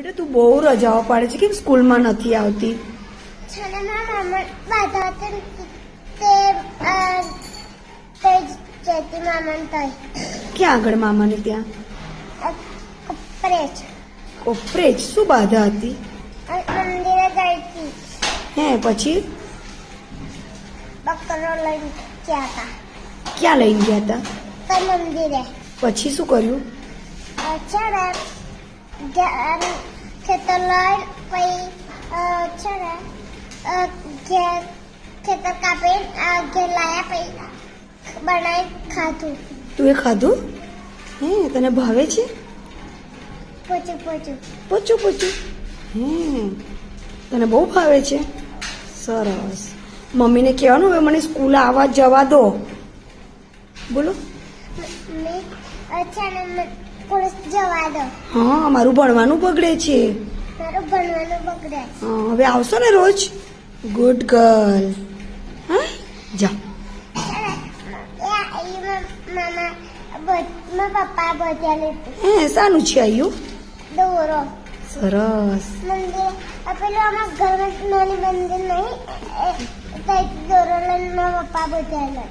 બેટા તું બહુ રજાઓ પાડે છે, કેમ સ્કૂલમાં નથી આવતી? છે ને મારા મામા બાધા હતી તે જતી મામાને તઈ ક્યાં આગળ મામાને ત્યાં? પ્રેચ કોપરેજ. શું બાધા હતી? મંદિરે ગઈ હતી. હે પછી બકરો લઈને ગયા હતા ક્યાં લઈને ગયા હતા? કઈ મંદિરે. પછી શું કર્યું? છે ને ખેતર લઈને પછી છે ને ખેતર કાપી ઘેર લાયા પછી બનાવી ખાધું. તું એ ખાધું? હે તને ભાવે છે? પોચું પોચું. પૂછું પૂછું. હે તને બહુ ભાવે છે? સરસ. મમ્મીને કહેવાનું હવે મને સ્કૂલ આવવા જવા દો. બોલો. મેં છે ને પોલીસ જવા દો. હા મારું ભણવાનું બગડે છે. મારું ભણવાનું બગડે. હા હવે આવશો ને રોજ? Good girl. હા જા. મારા પપ્પા બધા લીધું. હે શાનું છે આયુ? દોરો. સરસ. મંદિર પેલું અમારા ઘરમાં નાની મંદિર નહીં દોરો લઈને મારા પપ્પા બધા